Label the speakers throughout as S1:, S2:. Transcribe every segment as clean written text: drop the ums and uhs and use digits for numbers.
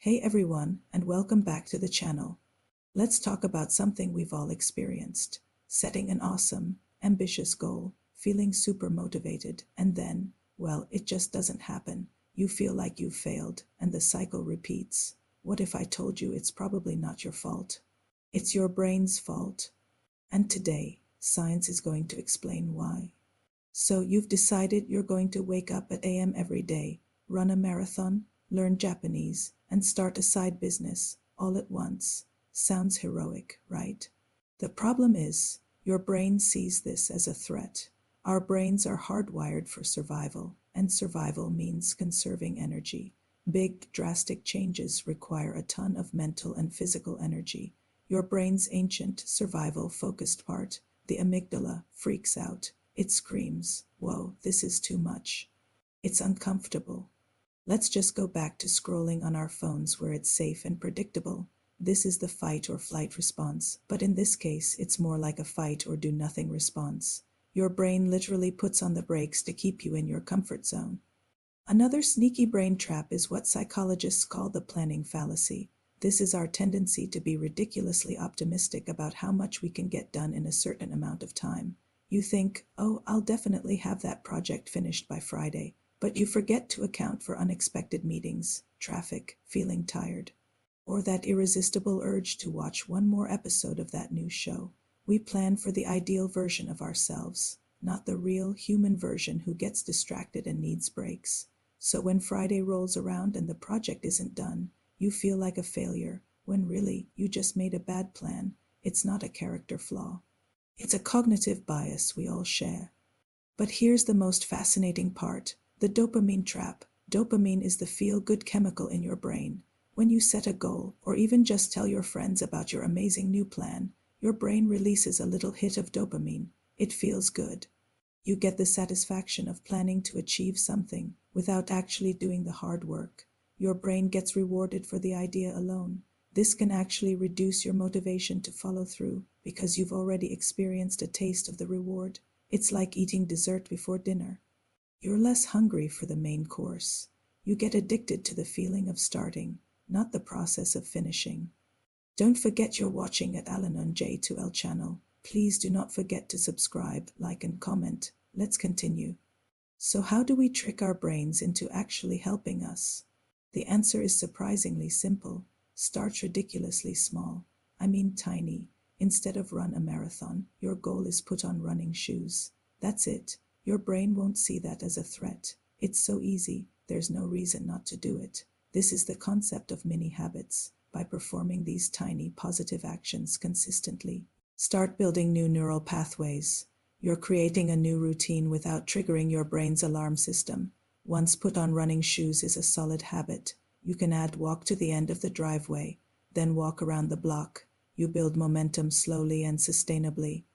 S1: Hey everyone, and welcome back to the channel. Let's talk about something we've all experienced: setting an awesome, ambitious goal, feeling super motivated, and then, well, it just doesn't happen. You feel like you've failed, and the cycle repeats. What if I told you it's probably not your fault? It's your brain's fault. And today, science is going to explain why. So you've decided you're going to wake up at AM every day, run a marathon, learn Japanese, and start a side business all at once. Sounds heroic, right? The problem is, your brain sees this as a threat. Our brains are hardwired for survival, and survival means conserving energy. Big, drastic changes require a ton of mental and physical energy. Your brain's ancient, survival-focused part, the amygdala, freaks out. It screams, "Whoa, this is too much." It's uncomfortable. Let's just go back to scrolling on our phones where it's safe and predictable. This is the fight or flight response, but in this case, it's more like a fight or do nothing response. Your brain literally puts on the brakes to keep you in your comfort zone. Another sneaky brain trap is what psychologists call the planning fallacy. This is our tendency to be ridiculously optimistic about how much we can get done in a certain amount of time. You think, oh, I'll definitely have that project finished by Friday, but you forget to account for unexpected meetings, traffic, feeling tired, or that irresistible urge to watch one more episode of that new show. We plan for the ideal version of ourselves, not the real human version who gets distracted and needs breaks. So when Friday rolls around and the project isn't done, you feel like a failure, when really you just made a bad plan. It's not a character flaw. It's a cognitive bias we all share. But here's the most fascinating part: the dopamine trap. Dopamine is the feel-good chemical in your brain. When you set a goal, or even just tell your friends about your amazing new plan, your brain releases a little hit of dopamine. It feels good. You get the satisfaction of planning to achieve something without actually doing the hard work. Your brain gets rewarded for the idea alone. This can actually reduce your motivation to follow through because you've already experienced a taste of the reward. It's like eating dessert before dinner. You're less hungry for the main course. You get addicted to the feeling of starting, not the process of finishing. Don't forget you're watching at Alanon J2L channel. Please do not forget to subscribe, like and comment. Let's continue. So how do we trick our brains into actually helping us? The answer is surprisingly simple. Start ridiculously small. I mean tiny. Instead of run a marathon, your goal is put on running shoes. That's it. Your brain won't see that as a threat. It's so easy, there's no reason not to do it. This is the concept of mini habits. By performing these tiny positive actions consistently, start building new neural pathways. You're creating a new routine without triggering your brain's alarm system. Once put on, running shoes is a solid habit. You can add walk to the end of the driveway, then walk around the block. You build momentum slowly and sustainably.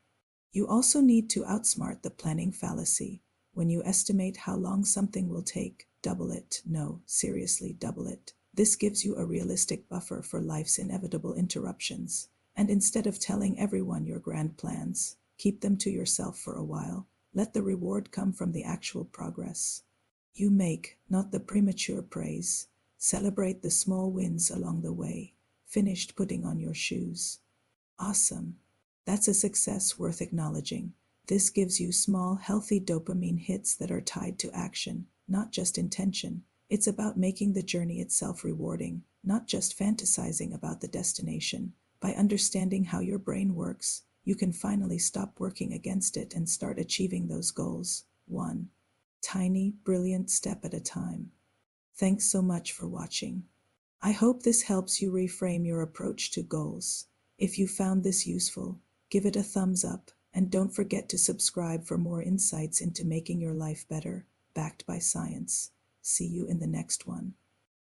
S1: You also need to outsmart the planning fallacy. When you estimate how long something will take, double it. No, seriously, double it. This gives you a realistic buffer for life's inevitable interruptions. And instead of telling everyone your grand plans, keep them to yourself for a while. Let the reward come from the actual progress you make, not the premature praise. Celebrate the small wins along the way. Finished putting on your shoes. Awesome. That's a success worth acknowledging. This gives you small, healthy dopamine hits that are tied to action, not just intention. It's about making the journey itself rewarding, not just fantasizing about the destination. By understanding how your brain works, you can finally stop working against it and start achieving those goals, one tiny, brilliant step at a time. Thanks so much for watching. I hope this helps you reframe your approach to goals. If you found this useful, give it a thumbs up, and don't forget to subscribe for more insights into making your life better, backed by science. See you in the next one.